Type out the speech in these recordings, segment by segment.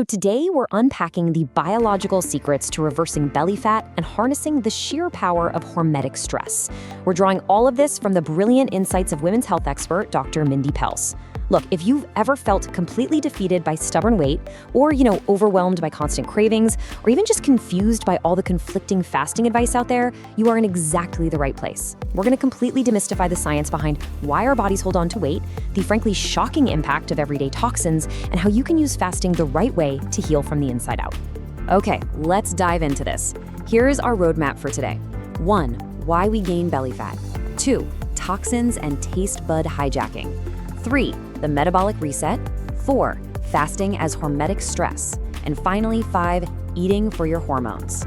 So today, we're unpacking the biological secrets to reversing belly fat and harnessing the sheer power of hormetic stress. We're drawing all of this from the brilliant insights of women's health expert, Dr. Mindy Pelz. Look, if you've ever felt completely defeated by stubborn weight, or, overwhelmed by constant cravings, or even just confused by all the conflicting fasting advice out there, you are in exactly the right place. We're going to completely demystify the science behind why our bodies hold on to weight, the frankly shocking impact of everyday toxins, and how you can use fasting the right way to heal from the inside out. Okay, let's dive into this. Here is our roadmap for today. 1. Why we gain belly fat. 2. Toxins and taste bud hijacking. 3. The metabolic reset. 4. Fasting as hormetic stress. And finally, 5. Eating for your hormones.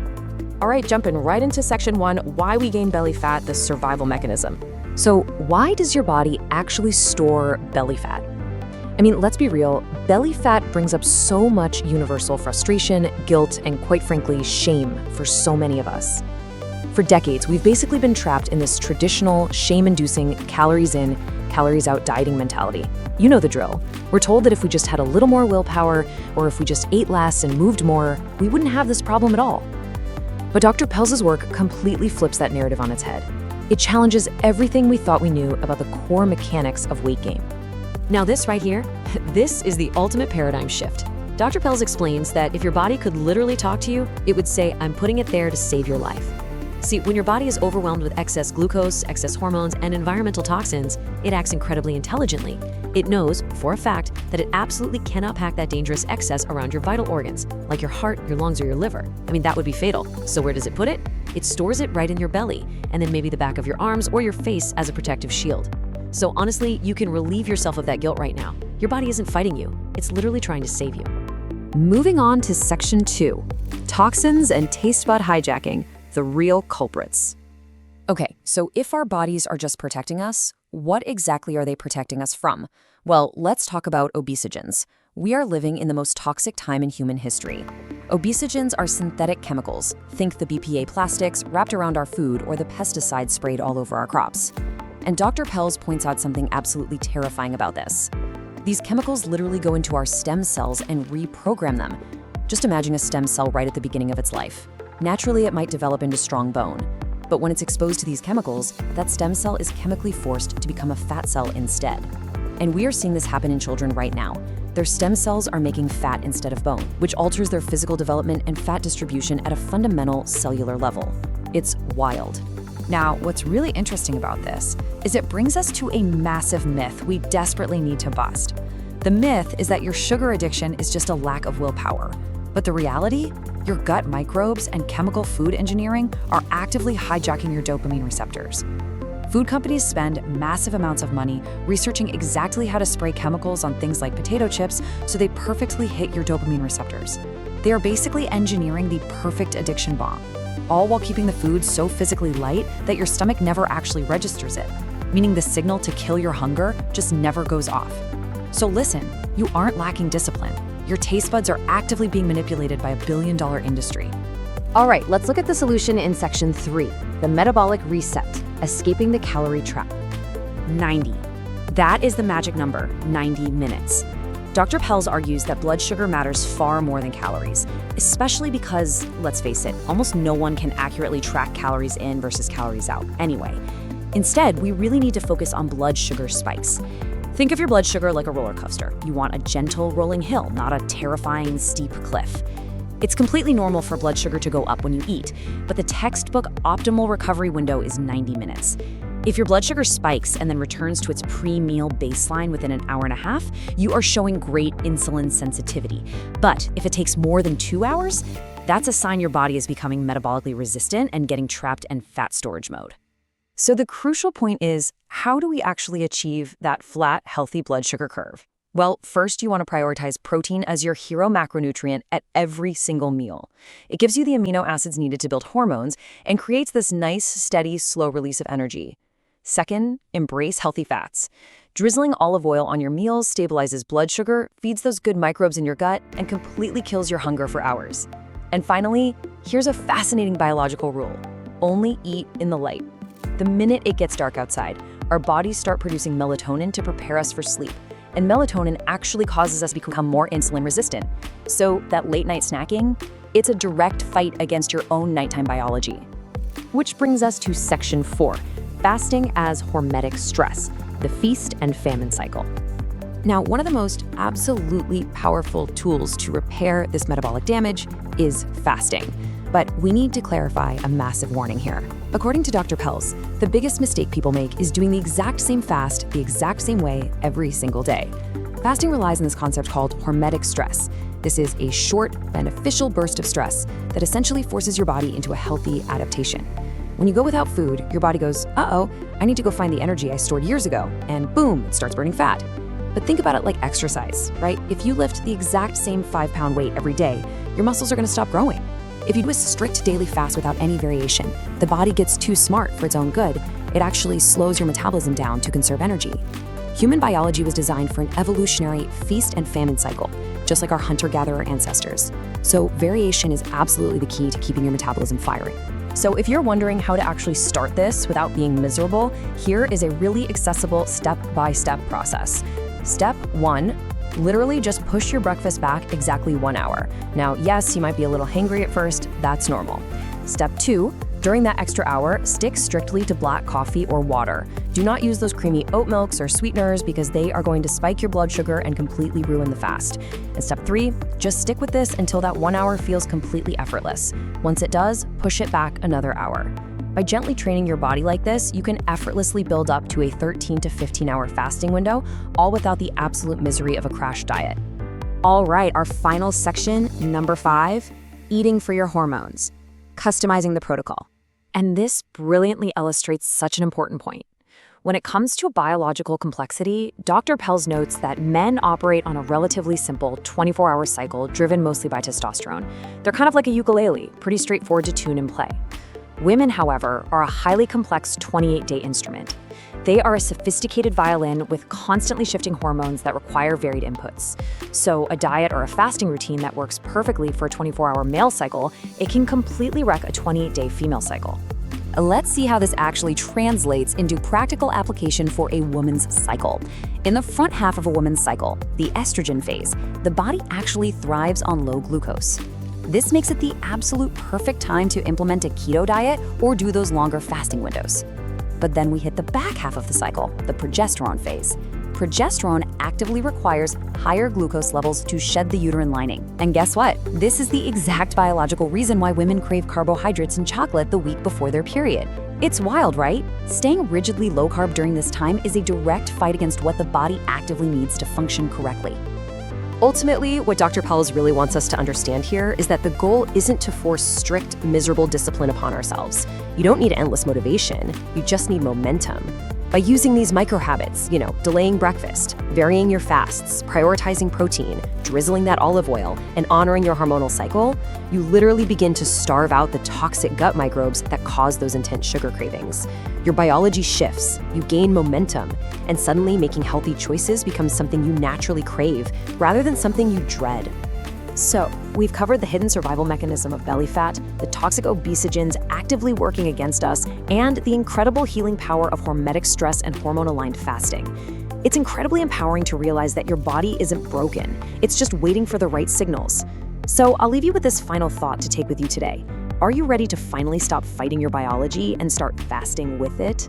All right, jumping right into section 1, why we gain belly fat, the survival mechanism. So why does your body actually store belly fat? I mean, let's be real, belly fat brings up so much universal frustration, guilt, and quite frankly, shame for so many of us. For decades, we've basically been trapped in this traditional, shame-inducing, calories in, calories out dieting mentality. You know the drill. We're told that if we just had a little more willpower, or if we just ate less and moved more, we wouldn't have this problem at all. But Dr. Pelz's work completely flips that narrative on its head. It challenges everything we thought we knew about the core mechanics of weight gain. Now this right here, this is the ultimate paradigm shift. Dr. Pelz explains that if your body could literally talk to you, it would say, I'm putting it there to save your life. See, when your body is overwhelmed with excess glucose, excess hormones, and environmental toxins, it acts incredibly intelligently. It knows, for a fact, that it absolutely cannot pack that dangerous excess around your vital organs, like your heart, your lungs, or your liver. I mean, that would be fatal. So where does it put it? It stores it right in your belly, and then maybe the back of your arms or your face as a protective shield. So honestly, you can relieve yourself of that guilt right now. Your body isn't fighting you. It's literally trying to save you. Moving on to section 2, toxins and taste bud hijacking, the real culprits. Okay, so if our bodies are just protecting us, what exactly are they protecting us from? Well, let's talk about obesogens. We are living in the most toxic time in human history. Obesogens are synthetic chemicals. Think the BPA plastics wrapped around our food or the pesticides sprayed all over our crops. And Dr. Pelz points out something absolutely terrifying about this. These chemicals literally go into our stem cells and reprogram them. Just imagine a stem cell right at the beginning of its life. Naturally, it might develop into strong bone. But when it's exposed to these chemicals, that stem cell is chemically forced to become a fat cell instead. And we are seeing this happen in children right now. Their stem cells are making fat instead of bone, which alters their physical development and fat distribution at a fundamental cellular level. It's wild. Now, what's really interesting about this is it brings us to a massive myth we desperately need to bust. The myth is that your sugar addiction is just a lack of willpower. But the reality? Your gut microbes and chemical food engineering are actively hijacking your dopamine receptors. Food companies spend massive amounts of money researching exactly how to spray chemicals on things like potato chips so they perfectly hit your dopamine receptors. They are basically engineering the perfect addiction bomb, all while keeping the food so physically light that your stomach never actually registers it, meaning the signal to kill your hunger just never goes off. So listen, you aren't lacking discipline. Your taste buds are actively being manipulated by a billion-dollar industry. All right, let's look at the solution in section 3, the metabolic reset, escaping the calorie trap. 90. That is the magic number, 90 minutes. Dr. Pelz argues that blood sugar matters far more than calories, especially because, let's face it, almost no one can accurately track calories in versus calories out anyway. Instead, we really need to focus on blood sugar spikes. Think of your blood sugar like a roller coaster. You want a gentle rolling hill, not a terrifying steep cliff. It's completely normal for blood sugar to go up when you eat, but the textbook optimal recovery window is 90 minutes. If your blood sugar spikes and then returns to its pre-meal baseline within an hour and a half, you are showing great insulin sensitivity. But if it takes more than 2 hours, that's a sign your body is becoming metabolically resistant and getting trapped in fat storage mode. So the crucial point is, how do we actually achieve that flat, healthy blood sugar curve? Well, first you want to prioritize protein as your hero macronutrient at every single meal. It gives you the amino acids needed to build hormones and creates this nice, steady, slow release of energy. Second, embrace healthy fats. Drizzling olive oil on your meals stabilizes blood sugar, feeds those good microbes in your gut, and completely kills your hunger for hours. And finally, here's a fascinating biological rule. Only eat in the light. The minute it gets dark outside, our bodies start producing melatonin to prepare us for sleep. and melatonin actually causes us to become more insulin resistant. So that late night snacking, it's a direct fight against your own nighttime biology. Which brings us to section 4, fasting as hormetic stress, the feast and famine cycle. Now, one of the most absolutely powerful tools to repair this metabolic damage is fasting. But we need to clarify a massive warning here. According to Dr. Pelz, the biggest mistake people make is doing the exact same fast the exact same way every single day. Fasting relies on this concept called hormetic stress. This is a short, beneficial burst of stress that essentially forces your body into a healthy adaptation. When you go without food, your body goes, uh-oh, I need to go find the energy I stored years ago, and boom, it starts burning fat. But think about it like exercise, right? If you lift the exact same 5-pound weight every day, your muscles are gonna stop growing. If you do a strict daily fast without any variation, the body gets too smart for its own good. It actually slows your metabolism down to conserve energy. Human biology was designed for an evolutionary feast and famine cycle, just like our hunter-gatherer ancestors. So variation is absolutely the key to keeping your metabolism firing. So if you're wondering how to actually start this without being miserable, here is a really accessible step-by-step process. Step 1, literally just push your breakfast back exactly 1 hour. Now, yes, you might be a little hangry at first, that's normal. Step 2, during that extra hour, stick strictly to black coffee or water. Do not use those creamy oat milks or sweeteners because they are going to spike your blood sugar and completely ruin the fast. And step 3, just stick with this until that 1 hour feels completely effortless. Once it does, push it back another hour. By gently training your body like this, you can effortlessly build up to a 13 to 15 hour fasting window, all without the absolute misery of a crash diet. All right, our final section, number 5, eating for your hormones, customizing the protocol. And this brilliantly illustrates such an important point. When it comes to biological complexity, Dr. Pelz notes that men operate on a relatively simple 24-hour cycle driven mostly by testosterone. They're kind of like a ukulele, pretty straightforward to tune and play. Women, however, are a highly complex 28-day instrument. They are a sophisticated violin with constantly shifting hormones that require varied inputs. So a diet or a fasting routine that works perfectly for a 24-hour male cycle, it can completely wreck a 28-day female cycle. Let's see how this actually translates into practical application for a woman's cycle. In the front half of a woman's cycle, the estrogen phase, the body actually thrives on low glucose. This makes it the absolute perfect time to implement a keto diet or do those longer fasting windows. But then we hit the back half of the cycle, the progesterone phase. Progesterone actively requires higher glucose levels to shed the uterine lining. And guess what? This is the exact biological reason why women crave carbohydrates and chocolate the week before their period. It's wild, right? Staying rigidly low carb during this time is a direct fight against what the body actively needs to function correctly. Ultimately, what Dr. Pelz really wants us to understand here is that the goal isn't to force strict, miserable discipline upon ourselves. You don't need endless motivation, you just need momentum. By using these micro habits, delaying breakfast, varying your fasts, prioritizing protein, drizzling that olive oil, and honoring your hormonal cycle, you literally begin to starve out the toxic gut microbes that cause those intense sugar cravings. Your biology shifts, you gain momentum, and suddenly making healthy choices becomes something you naturally crave rather than something you dread. So, we've covered the hidden survival mechanism of belly fat, the toxic obesogens actively working against us, and the incredible healing power of hormetic stress and hormone-aligned fasting. It's incredibly empowering to realize that your body isn't broken. It's just waiting for the right signals. So, I'll leave you with this final thought to take with you today. Are you ready to finally stop fighting your biology and start fasting with it?